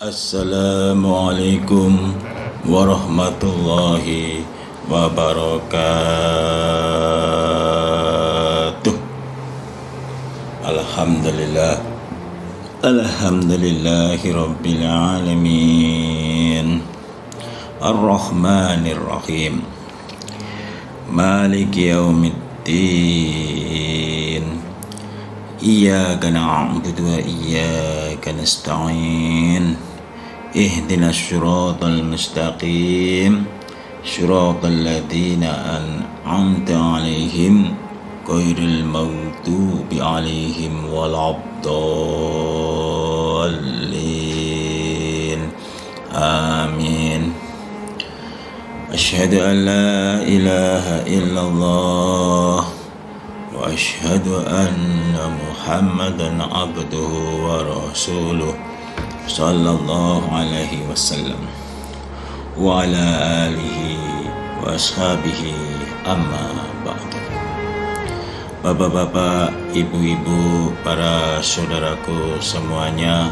Assalamualaikum warahmatullahi wabarakatuh. Alhamdulillahi rabbil alamin. Ar-Rahmanir Rahim. Maliki yaumiddin. Iyyaka na'budu wa iyyaka nasta'in. Ihdinas siratal mustaqim. Siratal ladzina an'amta 'alaihim ghairil maghdubi 'alaihim waladdallin. Amin. Asyhadu an la ilaha illallah wa asyhadu anna Muhammadan abduhu wa rasuluh sallallahu alaihi wasallam wa ala alihi wa ashabihi amma ba'du. Bapak-bapak, ibu-ibu, para saudaraku semuanya,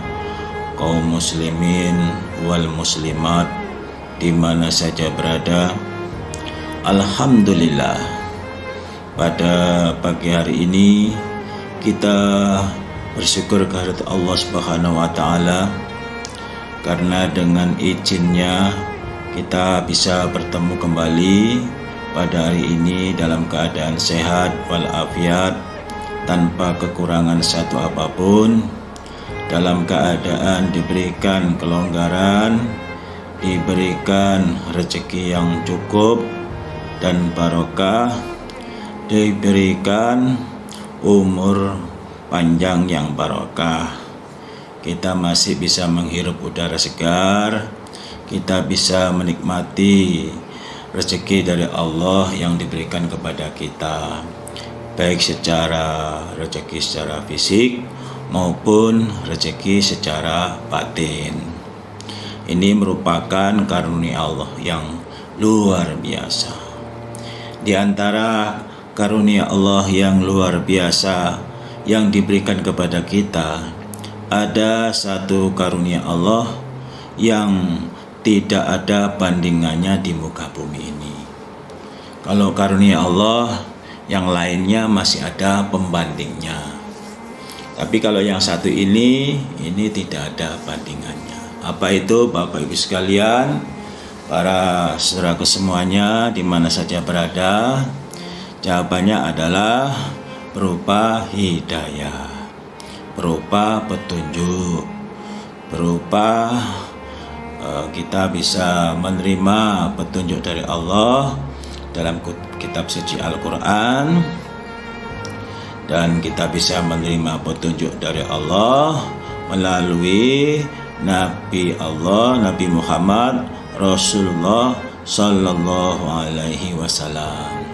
kaum muslimin wal muslimat di mana saja berada, alhamdulillah pada pagi hari ini kita bersyukur kehadirat Allah Subhanahu wa taala karena dengan izinnya kita bisa bertemu kembali pada hari ini dalam keadaan sehat walafiat, tanpa kekurangan satu apapun, dalam keadaan diberikan kelonggaran, diberikan rezeki yang cukup dan barokah, diberikan umur panjang yang barokah. Kita masih bisa menghirup udara segar, kita bisa menikmati rezeki dari Allah yang diberikan kepada kita, baik secara rezeki secara fisik maupun rezeki secara batin. Ini merupakan karunia Allah yang luar biasa. Di antara karunia Allah yang luar biasa yang diberikan kepada kita, ada satu karunia Allah yang tidak ada bandingannya di muka bumi ini. Kalau karunia Allah yang lainnya masih ada pembandingnya, tapi kalau yang satu ini tidak ada bandingannya. Apa itu, Bapak Ibu sekalian, para saudaraku semuanya di mana saja berada? Jawabannya adalah berupa hidayah, berupa petunjuk, berupa kita bisa menerima petunjuk dari Allah dalam kitab suci Al-Quran, dan kita bisa menerima petunjuk dari Allah melalui Nabi Allah, Nabi Muhammad Rasulullah Sallallahu Alaihi Wasallam,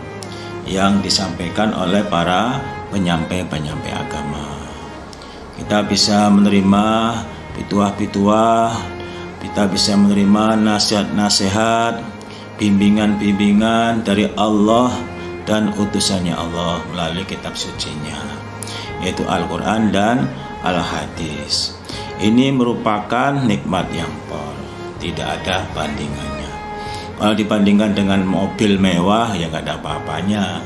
yang disampaikan oleh para penyampai agama. Kita bisa menerima pituah-pituah, kita bisa menerima nasihat-nasihat, bimbingan-bimbingan dari Allah dan utusannya Allah melalui kitab sucinya, yaitu Al-Quran dan Al-Hadis. Ini merupakan nikmat yang tidak ada bandingannya. Kalau dibandingkan dengan mobil mewah, ya nggak ada apa-apanya.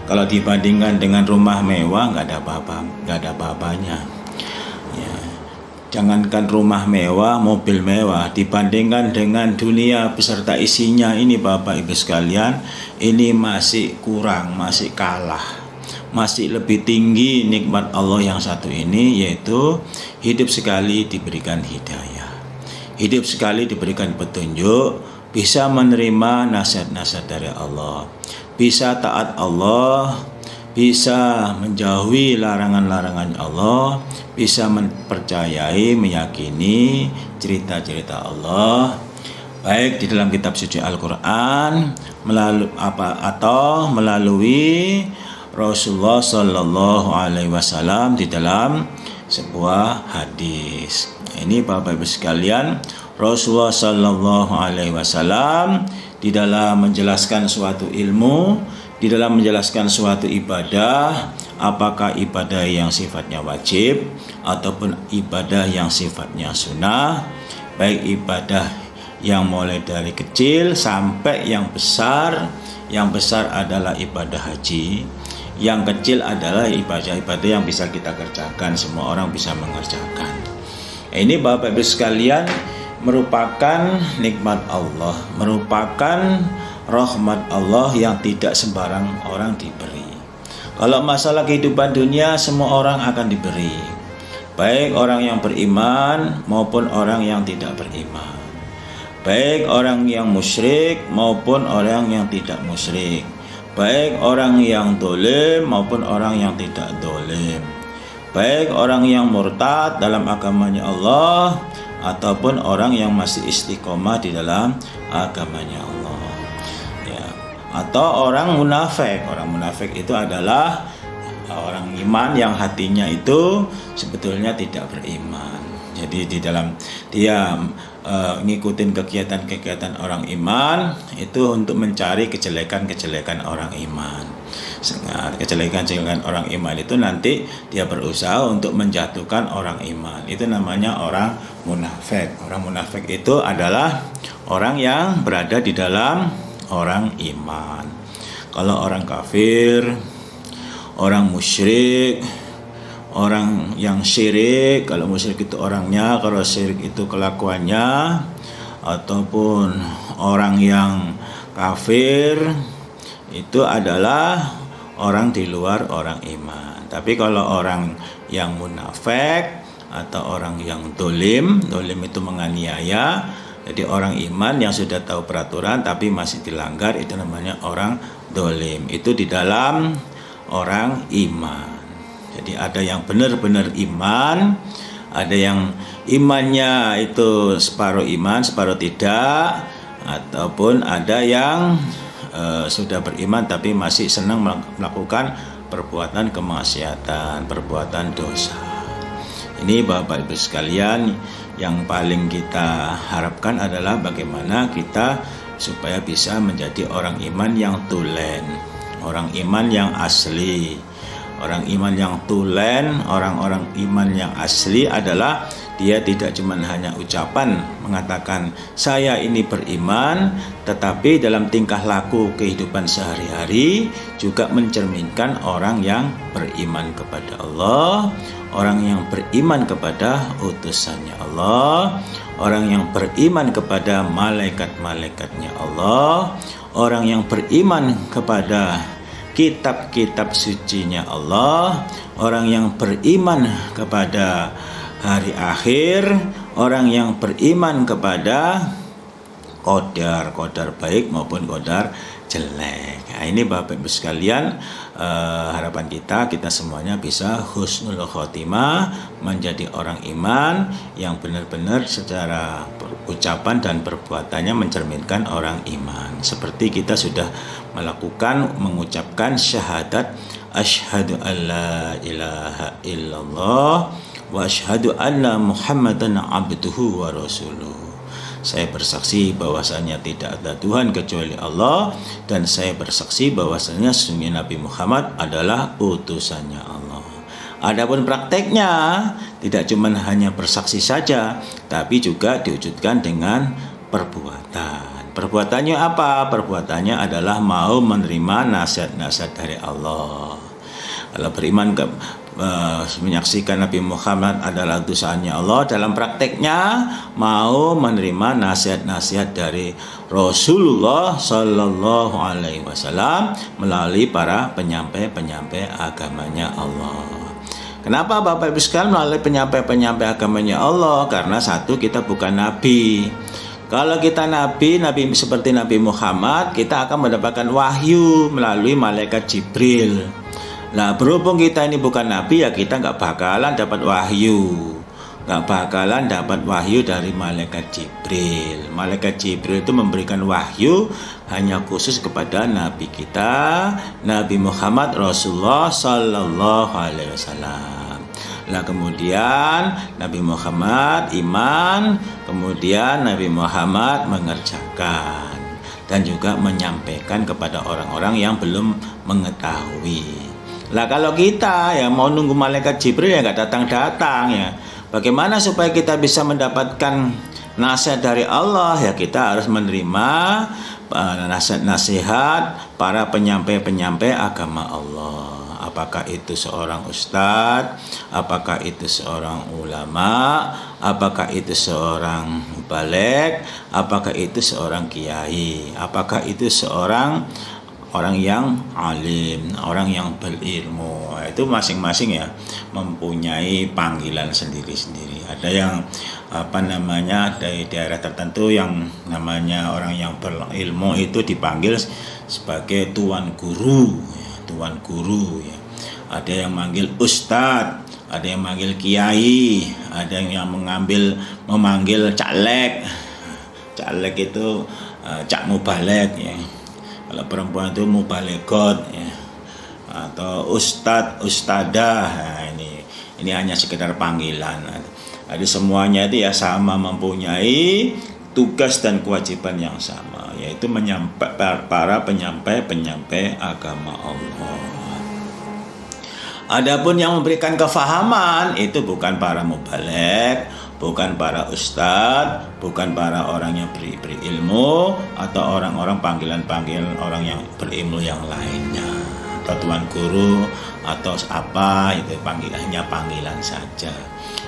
Kalau dibandingkan dengan rumah mewah, nggak ada apa-apanya. Ya, jangankan rumah mewah, mobil mewah, dibandingkan dengan dunia beserta isinya ini, Bapak Ibu sekalian, ini masih kurang, masih kalah, masih lebih tinggi nikmat Allah yang satu ini, yaitu hidup sekali diberikan hidayah, hidup sekali diberikan petunjuk, bisa menerima nasihat-nasihat dari Allah, bisa taat Allah, bisa menjauhi larangan-larangan Allah, bisa mempercayai, meyakini cerita-cerita Allah, baik di dalam kitab suci Al-Quran melalui Rasulullah Sallallahu Alaihi Wasallam di dalam sebuah hadis. Ini Bapak Ibu sekalian, Rasulullah Sallallahu Alaihi Wasallam di dalam menjelaskan suatu ilmu, di dalam menjelaskan suatu ibadah, apakah ibadah yang sifatnya wajib ataupun ibadah yang sifatnya sunnah, baik ibadah yang mulai dari kecil sampai yang besar. Yang besar adalah ibadah haji, yang kecil adalah ibadah-ibadah yang bisa kita kerjakan, semua orang bisa mengerjakan. Ini Bapak Ibu sekalian merupakan nikmat Allah, merupakan rahmat Allah yang tidak sembarang orang diberi. Kalau masalah kehidupan dunia, semua orang akan diberi, baik orang yang beriman maupun orang yang tidak beriman, baik orang yang musyrik maupun orang yang tidak musyrik, baik orang yang dolim maupun orang yang tidak dolim, baik orang yang murtad dalam agamanya Allah ataupun orang yang masih istiqomah di dalam agamanya Allah, ya. Atau orang munafik. Orang munafik itu adalah orang iman yang hatinya itu sebetulnya tidak beriman. Jadi di dalam dia ngikutin kegiatan-kegiatan orang iman itu untuk mencari kejelekan-kejelekan orang iman. Kejelekan-kejelekan orang iman itu nanti dia berusaha untuk menjatuhkan orang iman. Itu namanya orang munafik. Orang munafik itu adalah orang yang berada di dalam orang iman. Kalau orang kafir, orang musyrik, orang yang syirik, kalau musyrik itu orangnya, kalau syirik itu kelakuannya, ataupun orang yang kafir itu adalah orang di luar orang iman. Tapi kalau orang yang munafik atau orang yang dolim itu menganiaya, jadi orang iman yang sudah tahu peraturan tapi masih dilanggar, itu namanya orang dolim. Itu di dalam orang iman. Jadi ada yang benar-benar iman, ada yang imannya itu separuh iman, separuh tidak, ataupun ada yang sudah beriman tapi masih senang melakukan perbuatan kemaksiatan, perbuatan dosa. Ini Bapak Ibu sekalian, yang paling kita harapkan adalah bagaimana kita supaya bisa menjadi orang iman yang tulen, orang iman yang asli. Orang iman yang tulen, orang-orang iman yang asli adalah dia tidak cuma hanya ucapan mengatakan saya ini beriman, tetapi dalam tingkah laku kehidupan sehari-hari juga mencerminkan orang yang beriman kepada Allah, orang yang beriman kepada utusannya Allah, orang yang beriman kepada malaikat-malaikatnya Allah, orang yang beriman kepada kitab-kitab sucinya Allah, orang yang beriman kepada hari akhir, orang yang beriman kepada qadar baik maupun qadar jelek. Nah, ini Bapak Ibu sekalian, harapan kita semuanya bisa husnul khotimah, menjadi orang iman yang benar-benar secara ucapan dan perbuatannya mencerminkan orang iman. Seperti kita sudah mengucapkan syahadat asyhadu alla ilaha illallah wa asyhadu anna Muhammadan abduhu wa rasuluh. Saya bersaksi bahwasanya tidak ada Tuhan kecuali Allah, dan saya bersaksi bahwasanya sesungguhnya Nabi Muhammad adalah utusannya Allah. Adapun prakteknya tidak cuma hanya bersaksi saja, tapi juga diwujudkan dengan perbuatan. Perbuatannya apa? Perbuatannya adalah mau menerima nasihat-nasihat dari Allah. Kalau beriman menyaksikan Nabi Muhammad adalah utusannya Allah, dalam prakteknya mau menerima nasihat-nasihat dari Rasulullah Sallallahu Alaihi Wasallam melalui para penyampai agamanya Allah. Kenapa Bapak Ibu sekalian melalui penyampai agamanya Allah? Karena satu, kita bukan nabi. Kalau kita nabi seperti Nabi Muhammad, kita akan mendapatkan wahyu melalui malaikat Jibril. Nah, berhubung kita ini bukan nabi, ya kita nggak bakalan dapat wahyu. Nggak bakalan dapat wahyu dari malaikat Jibril. Malaikat Jibril itu memberikan wahyu hanya khusus kepada nabi kita, Nabi Muhammad Rasulullah Sallallahu Alaihi Wasallam. Nah, kemudian Nabi Muhammad iman, kemudian Nabi Muhammad mengerjakan dan juga menyampaikan kepada orang-orang yang belum mengetahui. Lah kalau kita ya mau nunggu malaikat Jibril ya nggak datang ya. Bagaimana supaya kita bisa mendapatkan nasihat dari Allah, ya kita harus menerima nasihat para penyampai-penyampai agama Allah. Apakah itu seorang ustadz, apakah itu seorang ulama, apakah itu seorang mubaligh, apakah itu seorang kiai, apakah itu seorang orang yang alim, orang yang berilmu. Itu masing-masing ya mempunyai panggilan sendiri-sendiri. Ada yang dari daerah tertentu yang namanya orang yang berilmu itu dipanggil sebagai tuan guru ya. Ada yang manggil ustadz, ada yang manggil kiai, ada yang memanggil caleg. Caleg itu cak mubaligh ya. Kalau perempuan itu mubalighot ya. Atau ustadah. Nah, ini hanya sekedar panggilan. Jadi semuanya itu ya sama, mempunyai tugas dan kewajiban yang sama, yaitu para penyampai agama Allah. Adapun yang memberikan kefahaman itu bukan para mubaligh, bukan para ustadz, bukan para orang yang berilmu, atau orang-orang panggilan orang yang berilmu yang lainnya, atau tuan guru atau apa, itu hanya panggilan saja.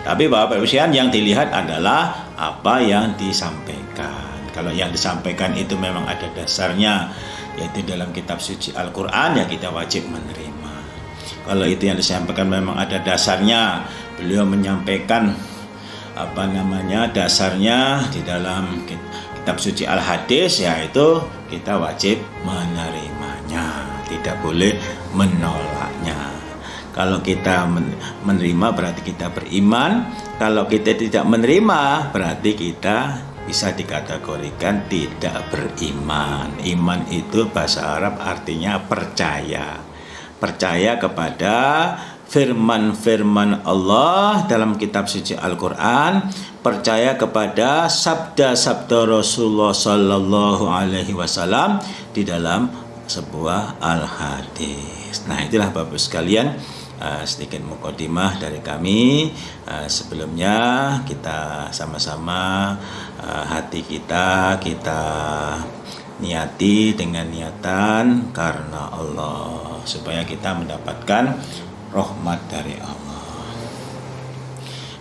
Tapi Bapak Ibu sekalian, yang dilihat adalah apa yang disampaikan. Kalau yang disampaikan itu memang ada dasarnya, yaitu dalam kitab suci Al-Quran, ya kita wajib menerima. Kalau itu yang disampaikan memang ada dasarnya, beliau menyampaikan dasarnya di dalam kitab suci Al-Hadis, yaitu kita wajib menerimanya, tidak boleh menolaknya. Kalau kita menerima berarti kita beriman. Kalau kita tidak menerima berarti kita bisa dikategorikan tidak beriman. Iman itu bahasa Arab artinya percaya. Percaya kepada firman-firman Allah dalam kitab suci Al-Quran, percaya kepada sabda-sabda Rasulullah Sallallahu Alaihi Wasallam di dalam sebuah Al-Hadis. Nah, itulah Bapak sekalian, sedikit mukadimah dari kami. Sebelumnya kita sama-sama hati kita niati dengan niatan karena Allah, supaya kita mendapatkan rahmat dari Allah.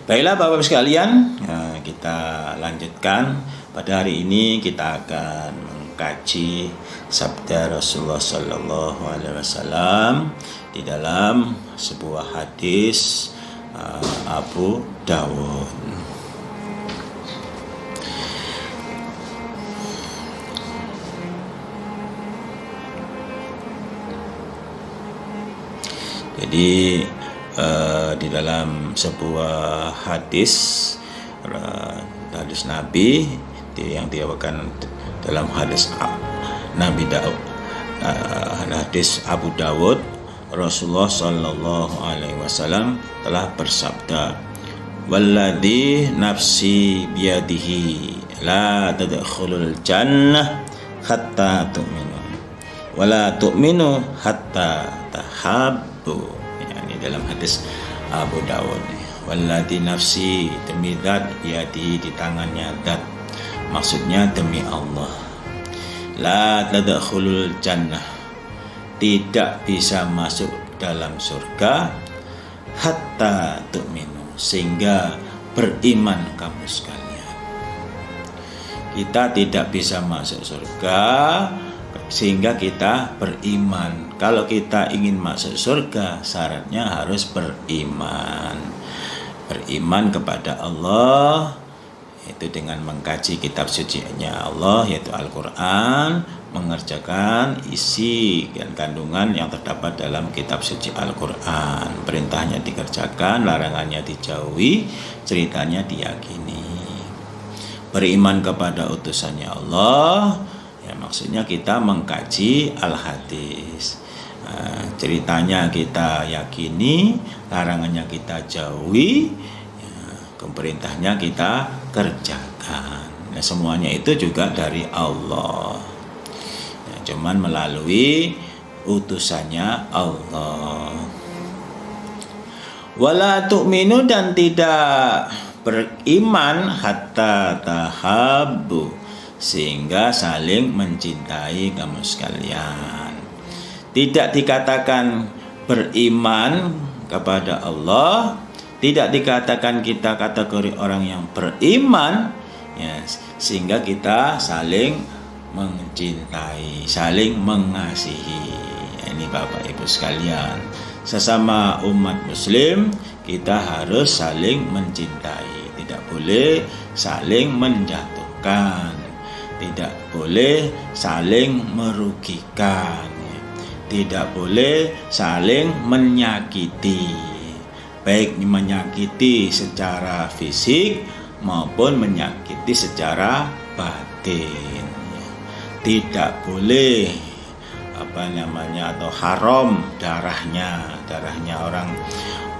Baiklah Bapak sekalian, kita lanjutkan. Pada hari ini kita akan mengkaji sabda Rasulullah Sallallahu Alaihi Wasallam di dalam sebuah hadis Abu Dawud. Jadi di dalam sebuah hadis Nabi yang dibawakan dalam hadis Nabi Daud, hadis Abu Dawud, Rasulullah Sallallahu Alaihi Wasallam telah bersabda, "Walladzi nafsi biyadihi la tadkhulul jannah hatta tu'minu, wa la tu'minu hatta tahabbu." Ini dalam hadis Abu Dawud. Walladzi nafsi, demi zat biyadihi, di tangannya zat, maksudnya demi Allah. La tadkhulul jannah, tidak bisa masuk dalam surga, hatta tu'minu, sehingga beriman kamu sekalian. Kita tidak bisa masuk surga sehingga kita beriman. Kalau kita ingin masuk surga, syaratnya harus beriman. Beriman kepada Allah, itu dengan mengkaji kitab suci-Nya Allah, yaitu Al-Quran, mengerjakan isi dan kandungan yang terdapat dalam kitab suci Al-Quran. Perintahnya dikerjakan, larangannya dijauhi, ceritanya diyakini. Beriman kepada utusannya Allah, ya maksudnya kita mengkaji Al-Hadis. Ceritanya kita yakini, larangannya kita jauhi, perintahnya kita kerjakan. Nah, semuanya itu juga dari Allah. Cuman melalui utusannya Allah. Wala tu'minu, dan tidak beriman hatta tahabbu, sehingga saling mencintai kamu sekalian. Tidak dikatakan beriman kepada Allah, tidak dikatakan kita kategori orang yang beriman, ya, sehingga kita saling mencintai, saling mengasihi. Ini Bapak Ibu sekalian, sesama umat muslim kita harus saling mencintai, tidak boleh saling menjatuhkan, tidak boleh saling merugikan, tidak boleh saling menyakiti, baik menyakiti secara fisik maupun menyakiti secara batin. Tidak boleh atau haram darahnya orang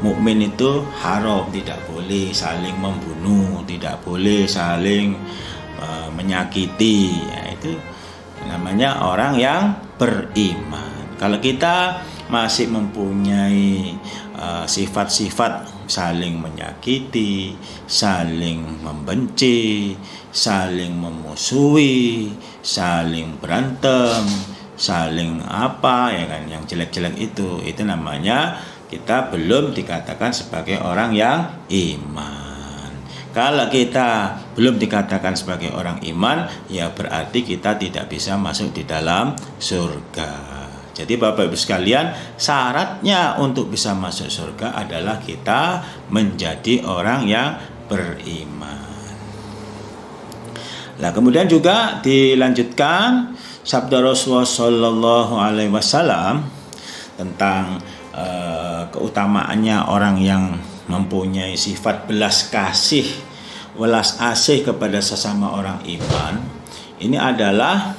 mukmin itu haram, tidak boleh saling membunuh, tidak boleh saling menyakiti. Ya, itu namanya orang yang beriman. Kalau kita masih mempunyai sifat-sifat saling menyakiti, saling membenci, saling memusuhi, saling berantem, saling ya kan, yang jelek-jelek itu namanya kita belum dikatakan sebagai orang yang iman. Kalau kita belum dikatakan sebagai orang iman, ya berarti kita tidak bisa masuk di dalam surga. Jadi Bapak Ibu sekalian, syaratnya untuk bisa masuk surga adalah kita menjadi orang yang beriman. Nah, kemudian juga dilanjutkan sabda Rasulullah Shallallahu Alaihi Wasallam tentang keutamaannya orang yang mempunyai sifat belas kasih, welas asih kepada sesama orang iman. Ini adalah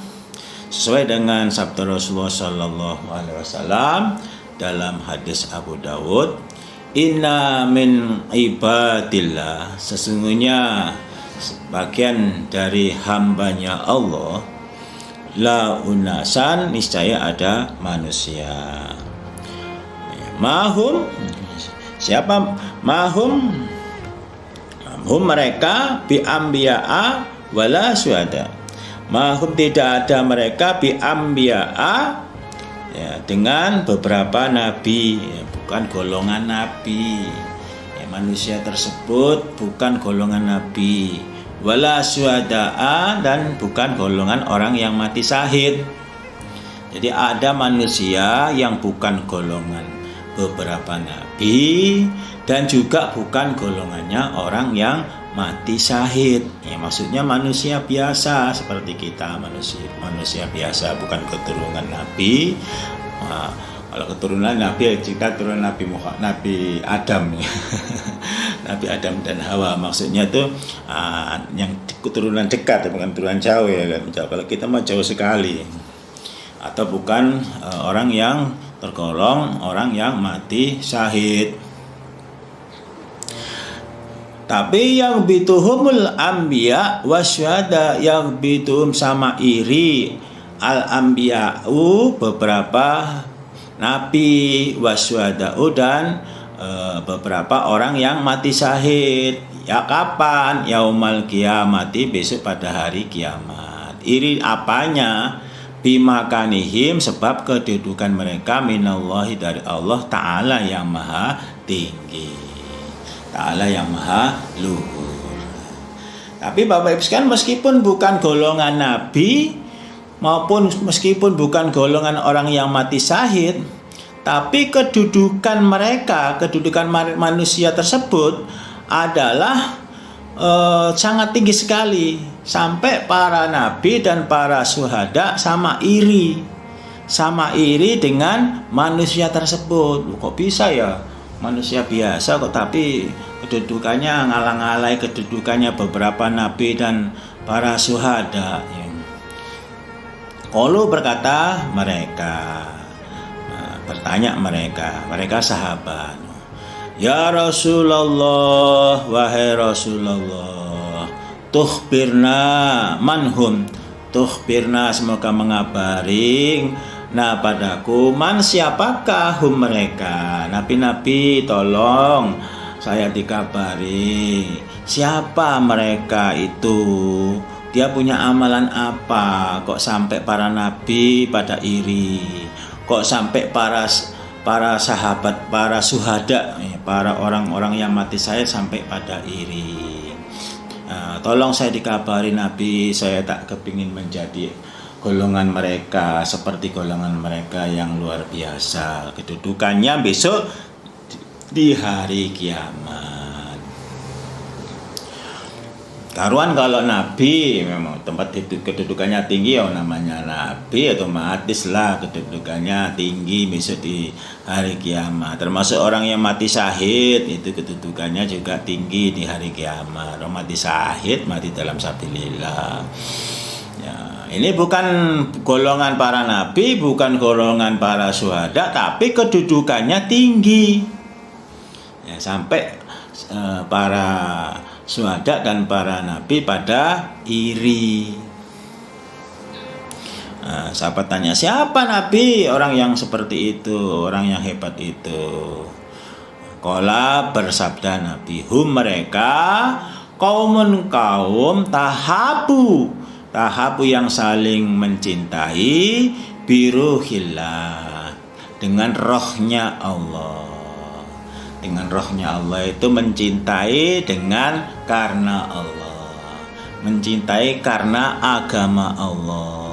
sesuai dengan sabda Rasulullah Shallallahu Alaihi Wasallam dalam hadis Abu Dawud, inna min ibadillah, sesungguhnya sebagian dari hambanya Allah, la unasan, niscaya ada manusia, mahum, siapa mahum mereka bi ambiya'a wala syuhada, mahum tidak ada mereka bi ambiya'a, ya, dengan beberapa nabi, ya, bukan golongan nabi, ya, manusia tersebut bukan golongan nabi, wala syuhada'a, dan bukan golongan orang yang mati syahid. Jadi ada manusia yang bukan golongan beberapa nabi dan juga bukan golongannya orang yang mati syahid. Ya, maksudnya manusia biasa seperti kita, manusia biasa, bukan keturunan nabi. Nah, kalau keturunan nabi, kita turunan Nabi Adam. Nabi Adam dan Hawa, maksudnya itu yang keturunan dekat, bukan keturunan jauh, ya kan. Kalau kita mah jauh sekali. Atau bukan orang yang tergolong orang yang mati syahid. Tapi yang bituhumul anbiya wasyuhada, yang bituhum sama iri al anbiya'u, beberapa nabi, wasyuhada'u, dan beberapa orang yang mati syahid. Ya kapan? Yaumal kiamati, besok pada hari kiamat. Iri apanya? Bimakanihim, sebab kedudukan mereka minallahi, dari Allah Ta'ala yang maha tinggi, Ta'ala yang maha luhur. Tapi Bapak Ibu sekalian, meskipun bukan golongan nabi maupun meskipun bukan golongan orang yang mati syahid, tapi kedudukan mereka, kedudukan manusia tersebut adalah sangat tinggi sekali, sampai para nabi dan para syuhada sama iri dengan manusia tersebut. Kok bisa ya, manusia biasa kok tapi kedudukannya ngalang-alai kedudukannya beberapa nabi dan para syuhada. Qalu, berkata mereka, bertanya mereka sahabat, ya Rasulullah, wahai Rasulullah, tukhbirna manhum, tukhbirna, semoga mengabari, nah padaku, man, siapakah mereka, nabi-nabi, tolong saya dikabari siapa mereka itu, dia punya amalan apa, kok sampai para nabi pada iri, kok sampai para sahabat, para syuhada, para orang-orang yang mati syahid sampai pada iri. Tolong saya dikabari Nabi, saya tak kepingin menjadi golongan mereka, seperti golongan mereka yang luar biasa kedudukannya besok di hari kiamat. Karuan kalau Nabi memang tempat kedudukannya tinggi, ya namanya Nabi otomatis lah kedudukannya tinggi besok di hari kiamat. Termasuk orang yang mati syahid itu kedudukannya juga tinggi di hari kiamat. Orang mati syahid, mati dalam sabilillah. Ya, ini bukan golongan para nabi, bukan golongan para syuhada, tapi kedudukannya tinggi. Ya, sampai para syuhada dan para nabi pada iri. Sahabat tanya, siapa nabi orang yang seperti itu, orang yang hebat itu? Qala, bersabda Nabi, hum mereka kaumun kaum tahabu yang saling mencintai biruhillah, dengan rohnya Allah. Dengan rohnya Allah itu mencintai dengan karena Allah, mencintai karena agama Allah.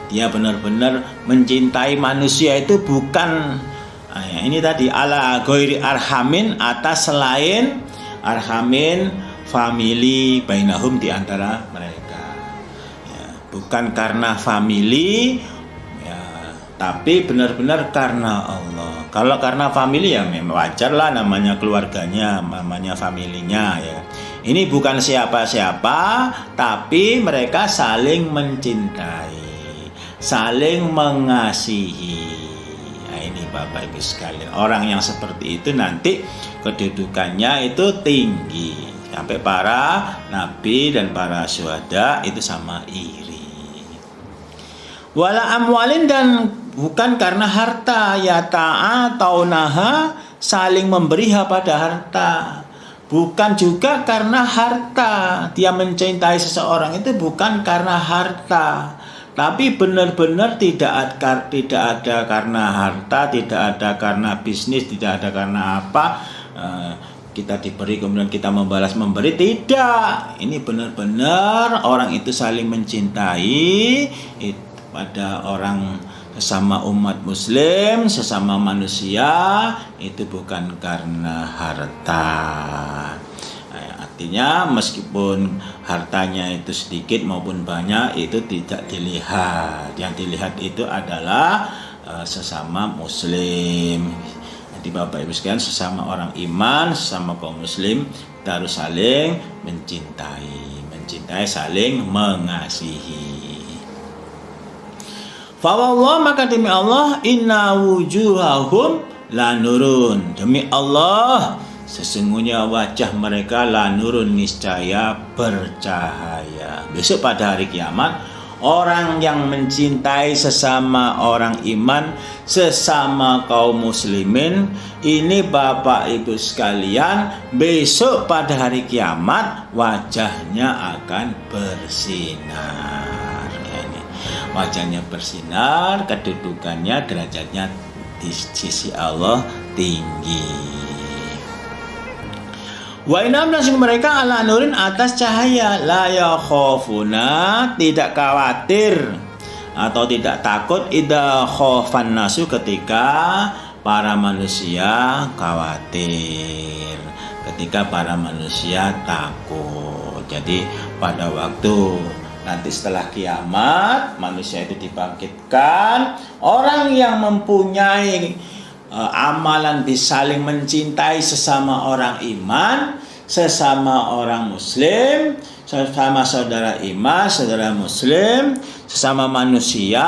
Dia benar-benar mencintai manusia itu bukan ini tadi ala ghairi arhamin, atas selain arhamin, family bainahum, di antara mereka. Ya, bukan karena family, ya, tapi benar-benar karena Allah. Kalau karena family ya memang wajar lah, namanya keluarganya, namanya familinya ya. Ini bukan siapa-siapa, tapi mereka saling mencintai, saling mengasihi. Nah, ini Bapak Ibu sekalian, orang yang seperti itu nanti kedudukannya itu tinggi, sampai para nabi dan para syuhada itu sama iri. Wala amwalin, dan bukan karena harta, ya ta'ataunaha, saling memberi pada harta. Bukan juga karena harta, dia mencintai seseorang itu bukan karena harta, tapi benar-benar tidak ada karena harta, tidak ada karena bisnis, tidak ada karena apa, kita diberi kemudian kita membalas memberi, tidak. Ini benar-benar orang itu saling mencintai pada orang sesama umat muslim, sesama manusia, itu bukan karena harta. Artinya meskipun hartanya itu sedikit maupun banyak, itu tidak dilihat. Yang dilihat itu adalah sesama muslim. Jadi Bapak Ibu sekalian, sesama orang iman, sesama kaum muslim, kita harus saling mencintai, saling mengasihi. Fawallah, maka demi Allah, inna wujuhahum la nurun, demi Allah sesungguhnya wajah mereka la nurun, niscaya bercahaya. Besok pada hari kiamat, orang yang mencintai sesama orang iman, sesama kaum muslimin, ini Bapak Ibu sekalian, besok pada hari kiamat wajahnya akan bersinar. Wajahnya bersinar, kedudukannya, derajatnya di sisi Allah tinggi. Wa inam, dan mereka ala nurin, atas cahaya, la yakhafuna, tidak khawatir atau tidak takut, idza khafan nasu, ketika para manusia khawatir, ketika para manusia takut. Jadi pada waktu nanti setelah kiamat, manusia itu dibangkitkan, orang yang mempunyai amalan bisa saling mencintai sesama orang iman, sesama orang muslim, sesama saudara iman, saudara muslim, sesama manusia,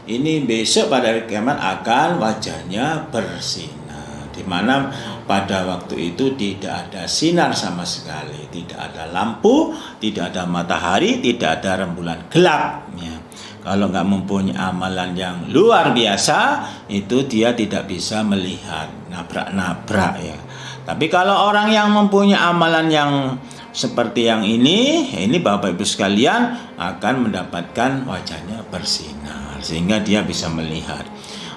ini besok pada hari kiamat akan wajahnya bersinar, di mana pada waktu itu tidak ada sinar sama sekali, tidak ada lampu, tidak ada matahari, tidak ada rembulan gelap. Ya. Kalau nggak mempunyai amalan yang luar biasa, itu dia tidak bisa melihat, nabrak-nabrak ya. Tapi kalau orang yang mempunyai amalan yang seperti yang ini Bapak Ibu sekalian akan mendapatkan wajahnya bersinar sehingga dia bisa melihat.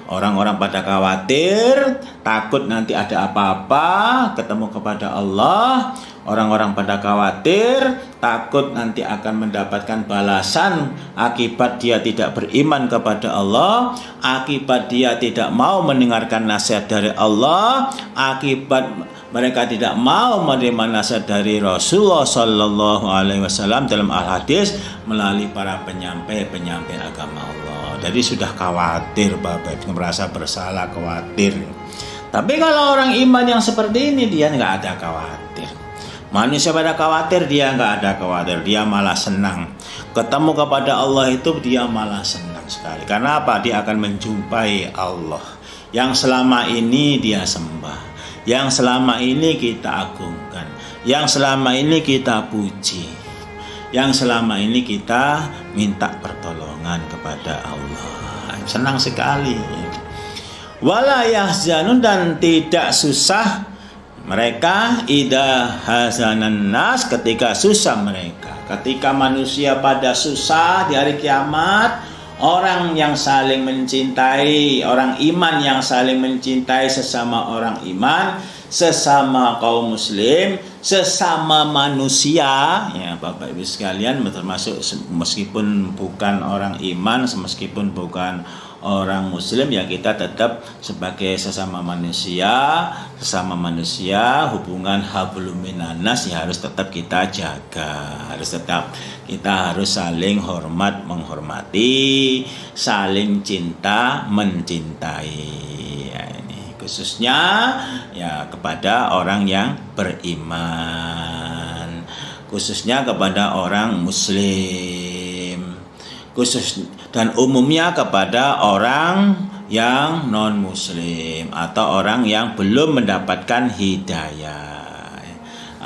Orang-orang pada khawatir, takut nanti ada apa-apa, ketemu kepada Allah. Orang-orang pada khawatir, takut nanti akan mendapatkan balasan akibat dia tidak beriman kepada Allah, akibat dia tidak mau mendengarkan nasihat dari Allah, akibat mereka tidak mau menerima nasihat dari Rasulullah Sallallahu Alaihi Wasallam dalam al-hadis melalui para penyampai agama Allah. Jadi sudah khawatir, Bapak Ibu, merasa bersalah, khawatir. Tapi kalau orang iman yang seperti ini, dia nggak ada khawatir. Manusia pada khawatir, dia nggak ada khawatir, dia malah senang. Ketemu kepada Allah itu dia malah senang sekali. Karena apa? Dia akan menjumpai Allah yang selama ini dia sembah, yang selama ini kita agungkan, yang selama ini kita puji, yang selama ini kita minta pertolongan kepada Allah. Senang sekali. Wala yahzanun, dan tidak susah mereka idza hazanan nas, ketika susah mereka. Ketika manusia pada susah di hari kiamat, orang yang saling mencintai, orang iman yang saling mencintai sesama orang iman, sesama kaum muslim, sesama manusia, ya Bapak Ibu sekalian, termasuk meskipun bukan orang iman, meskipun bukan orang muslim, ya kita tetap sebagai sesama manusia, hubungan hablum minannas ya harus tetap kita jaga, kita harus saling hormat menghormati, saling cinta mencintai. Khususnya ya kepada orang yang beriman, khususnya kepada orang muslim, dan umumnya kepada orang yang non muslim atau orang yang belum mendapatkan hidayah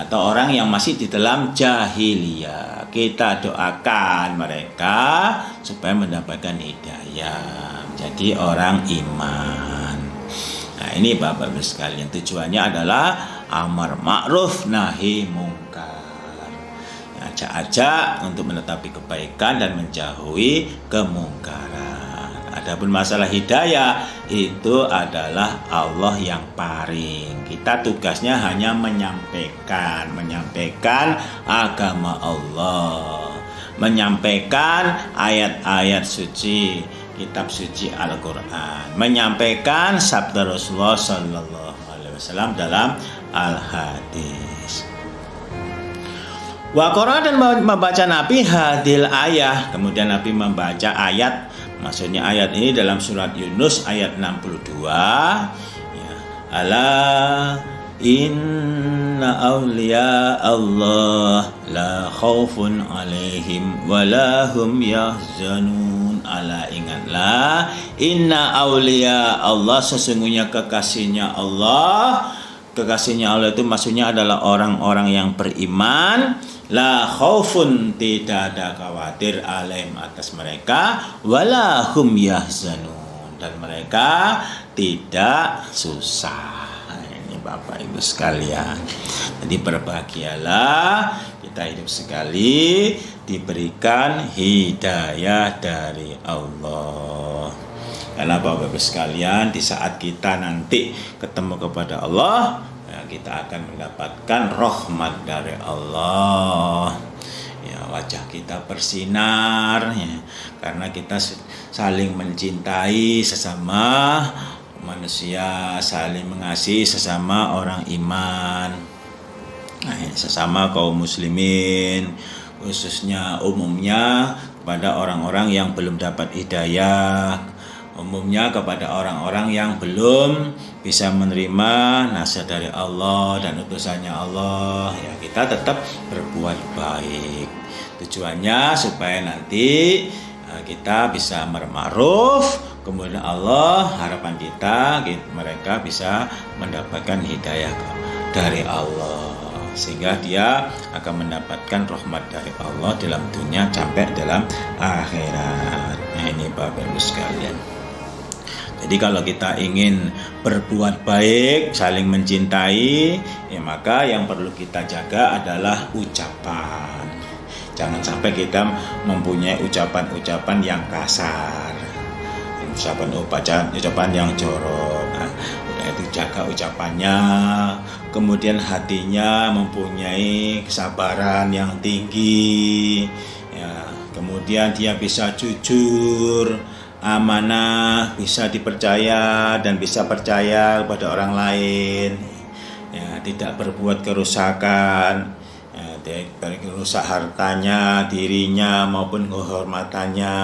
atau orang yang masih di dalam jahiliyah. Kita doakan mereka supaya mendapatkan hidayah, menjadi orang iman. Nah, ini Bapak Ibu sekalian, tujuannya adalah amar ma'ruf nahi mungkar. Ajak-ajak untuk menetapi kebaikan dan menjauhi kemungkaran. Adapun masalah hidayah itu adalah Allah yang paring. Kita tugasnya hanya menyampaikan agama Allah, menyampaikan ayat-ayat suci kitab suci Al-Quran, menyampaikan sabda Rasulullah Sallallahu Alaihi Wasallam dalam Al-Hadis. Wa Qur'an, dan membaca Nabi hadil ayah, kemudian Nabi membaca ayat, maksudnya ayat ini dalam surat Yunus ayat 62, ya, ala inna awliya Allah la khaufun alaihim wa la hum yahzanun. Ala, ingatlah, inna awliya Allah, sesungguhnya kekasihnya Allah itu maksudnya adalah orang-orang yang beriman, la khaufun, tidak ada khawatir, alaihim, atas mereka, wala hum yahzanun, dan mereka tidak susah. Ini Bapak Ibu sekalian, jadi berbahagialah kita hidup sekali diberikan hidayah dari Allah. Karena Bapak Ibu sekalian, di saat kita nanti ketemu kepada Allah, ya, kita akan mendapatkan rahmat dari Allah. Ya, wajah kita bersinar, ya, karena kita saling mencintai sesama manusia, saling mengasihi sesama orang iman, sesama kaum muslimin, khususnya umumnya kepada orang-orang yang belum dapat hidayah, umumnya kepada orang-orang yang belum bisa menerima nasihat dari Allah dan utusannya Allah. Ya, kita tetap berbuat baik. Tujuannya supaya nanti kita bisa berma'ruf, kemudian Allah, harapan kita mereka bisa mendapatkan hidayah dari Allah, sehingga dia akan mendapatkan rahmat dari Allah dalam dunia sampai dalam akhirat. Nah, ini Bapak Ibu sekalian. Jadi kalau kita ingin berbuat baik, saling mencintai, ya maka yang perlu kita jaga adalah ucapan. Jangan sampai kita mempunyai ucapan-ucapan yang kasar, ucapan yang jorok. Nah, itu jaga ucapannya, kemudian hatinya mempunyai kesabaran yang tinggi, ya, kemudian dia bisa jujur, amanah, bisa dipercaya dan bisa percaya kepada orang lain, ya, tidak berbuat kerusakan, ya, baik rusak hartanya, dirinya maupun kehormatannya.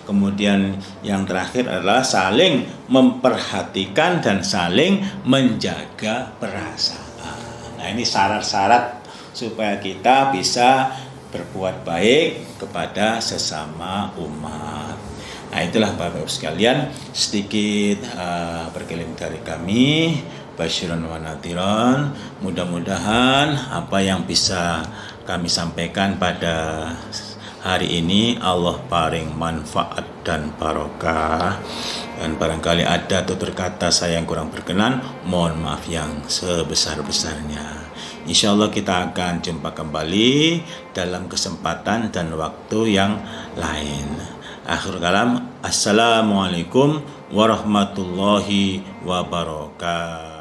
Kemudian yang terakhir adalah saling memperhatikan dan saling menjaga perasaan. Nah, ini syarat-syarat supaya kita bisa berbuat baik kepada sesama umat. Nah, itulah Bapak Ibu sekalian sedikit berkeliling dari kami, Basyirun wa Nadhiran. Mudah-mudahan apa yang bisa kami sampaikan pada hari ini Allah paring manfaat dan barokah. Dan barangkali ada tutur kata saya yang kurang berkenan, mohon maaf yang sebesar-besarnya. Insya Allah kita akan jumpa kembali dalam kesempatan dan waktu yang lain. Akhir kalam, assalamualaikum warahmatullahi wabarakatuh.